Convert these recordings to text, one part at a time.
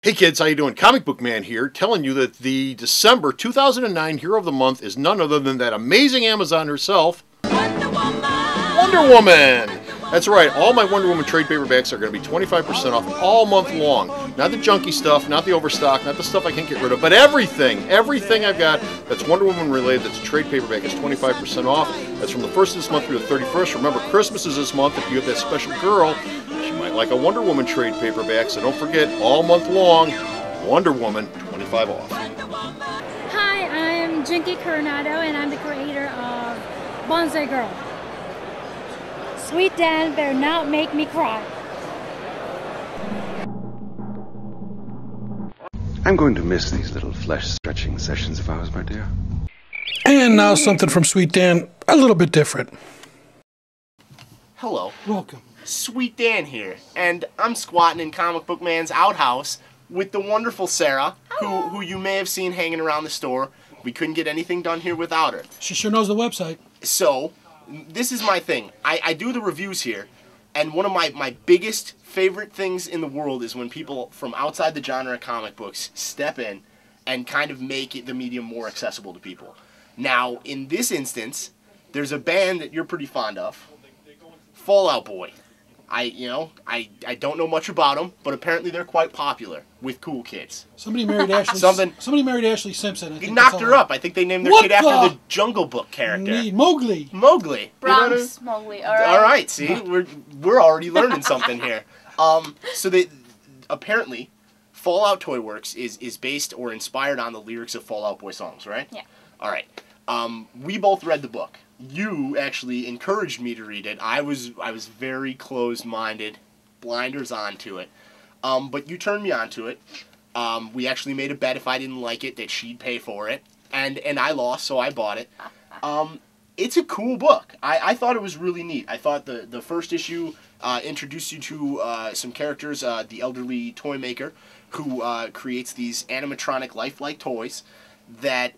Hey kids, how you doing? Comic Book Man here, telling you that the December 2009 Hero of the Month is none other than that amazing Amazon herself, Wonder Woman! Wonder Woman! That's right, all my Wonder Woman trade paperbacks are going to be 25% off all month long. Not the junky stuff, not the overstock, not the stuff I can't get rid of, but everything I've got that's Wonder Woman related that's a trade paperback is 25% off. That's from the 1st of this month through the 31st. Remember, Christmas is this month. If you have that special girl, she might like a Wonder Woman trade paperback, so don't forget, all month long, Wonder Woman, 25 off. Hi, I'm Jinky Coronado, and I'm the creator of Bonsai Girl. Sweet Dan better not make me cry. I'm going to miss these little flesh-stretching sessions of ours, my dear. And now something from Sweet Dan, a little bit different. Hello. Welcome. Sweet Dan here, and I'm squatting in Comic Book Man's outhouse with the wonderful Sara, who you may have seen hanging around the store. We couldn't get anything done here without her. She sure knows the website. So, this is my thing. I do the reviews here, and one of my biggest favorite things in the world is when people from outside the genre of comic books step in and kind of make the medium more accessible to people. Now, in this instance, there's a band that you're pretty fond of, Fall Out Boy. I don't know much about them, but apparently they're quite popular with cool kids. Somebody married Ashley. Somebody married Ashley Simpson. He knocked her up. I think they named their kid after the Jungle Book character. Mowgli. Mowgli. Bronx Mowgli. All right. All right. See, we're already learning something here. So they apparently Fallout Toy Works is based or inspired on the lyrics of Fall Out Boy songs, right? Yeah. All right. We both read the book. You actually encouraged me to read it. I was very closed-minded, blinders on to it. But you turned me on to it. We actually made a bet if I didn't like it that she'd pay for it, and I lost, so I bought it. It's a cool book. I thought it was really neat. I thought the first issue introduced you to some characters, the elderly toy maker, who creates these animatronic lifelike toys that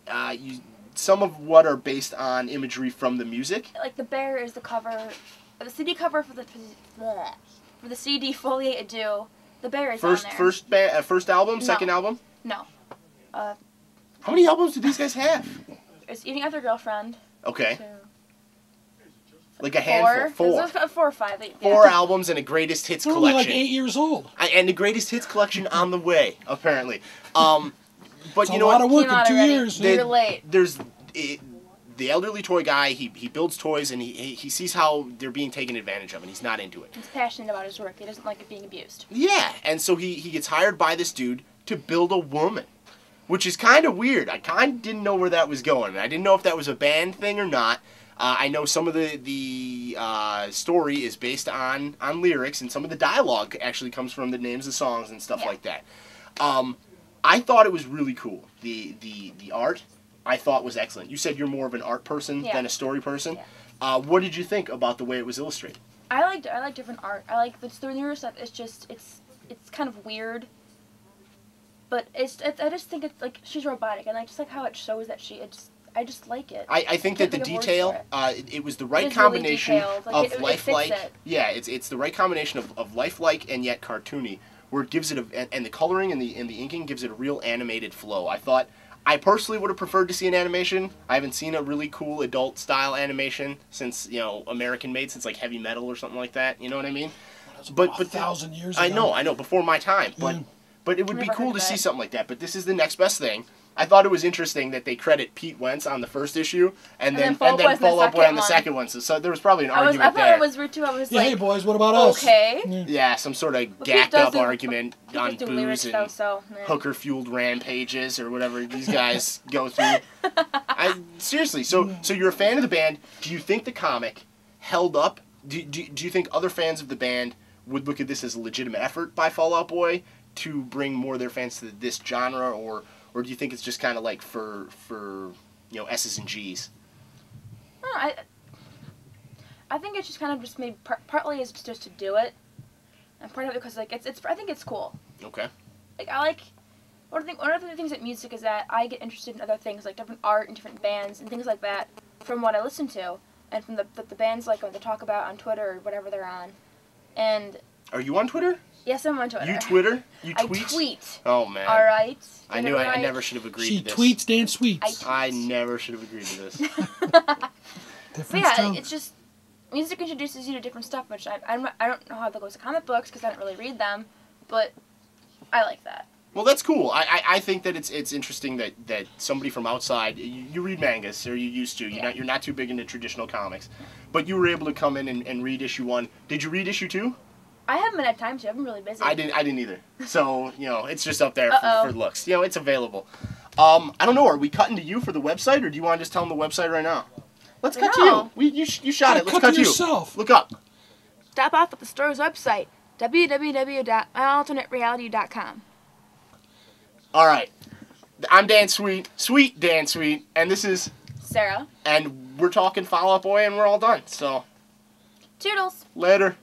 some of what are based on imagery from the music. Like the bear is the cover, the CD cover for the CD Folie Adieu. The bear is on there. First album, No. Second album. No. How many albums do these guys have? It's Eating Out Their Girlfriend. Okay. 2. Like a handful. 4. 4 or 5. Yeah. 4 albums and a greatest hits They're only collection. like 8 years old. And the greatest hits collection on the way, apparently. But It's you know a lot what? of work Came in out 2 already. years. You're late. There's the elderly toy guy. He builds toys and he sees how they're being taken advantage of, and he's not into it. He's passionate about his work. He doesn't like it being abused. Yeah, and so he gets hired by this dude to build a woman, which is kind of weird. I kind of didn't know where that was going. I didn't know if that was a band thing or not. I know some of the story is based on lyrics, and some of the dialogue actually comes from the names of songs and stuff like that. I thought it was really cool. The art, I thought, was excellent. You said you're more of an art person than a story person. Yeah. What did you think about the way it was illustrated? I like different art. I like the newer stuff. It's kind of weird, but I just think it's like she's robotic, and I just like how it shows that I just like it. I think that the detail, it was the right combination of lifelike. Yeah, it's the right combination of lifelike and yet cartoony, where it gives it and the coloring and the inking gives it a real animated flow. I personally would have preferred to see an animation. I haven't seen a really cool adult style animation since, American made, since like Heavy Metal or something like that. You know what I mean? But 1,000 years ago. I know, before my time. But it would be cool to see something like that. But this is the next best thing. I thought it was interesting that they credit Pete Wentz on the first issue and then Fall Out Boy on the second one. So there was probably an argument there. I thought it was weird too. I was like, hey boys, what about us? Okay. Yeah, some sort of gacked up argument on booze lyrics, and hooker fueled rampages or whatever these guys go through. Seriously, so you're a fan of the band. Do you think the comic held up? Do you think other fans of the band would look at this as a legitimate effort by Fall Out Boy to bring more of their fans to this genre, or do you think it's just kind of like for S's and G's? I think it's just kind of just maybe partly is just to do it, and part of it because like I think it's cool. Okay. Like I like one of the things at music is that I get interested in other things like different art and different bands and things like that from what I listen to and from the bands like when they talk about on Twitter or whatever they're on, and Are you on Twitter? Yes, I'm on Twitter. You Twitter? You I tweet? tweet. Oh, man. All right. I knew I never should have agreed She to this. tweets, Dan sweets. I never should have agreed to this. But Different yeah, strokes. it's just music introduces you to different stuff, which I don't know how that goes to comic books because I don't really read them, but I like that. Well, that's cool. I think that it's interesting that somebody from outside, you read mangas, or you used to. You're not too big into traditional comics, but you were able to come in and read issue 1. Did you read issue 2? I haven't had time to. I've been really busy. I didn't either. So it's just up there for looks. It's available. I don't know. Are we cutting to you for the website, or do you want to just tell them the website right now? Let's cut to you. You shot it. Let's cut to you. Yourself. Look up. Stop off at the store's website, www.myalternatereality.com. All right. I'm Dan Sweet, Sweet Dan Sweet, and this is Sarah. And we're talking Fall Out Boy, and we're all done. So Toodles. later.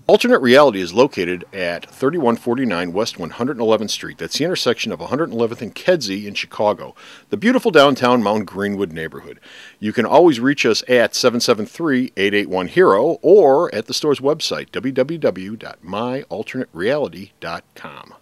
Alternate Reality is located at 3149 West 111th Street. That's the intersection of 111th and Kedzie in Chicago, the beautiful downtown Mount Greenwood neighborhood. You can always reach us at 773-881-HERO or at the store's website, www.myalternatereality.com.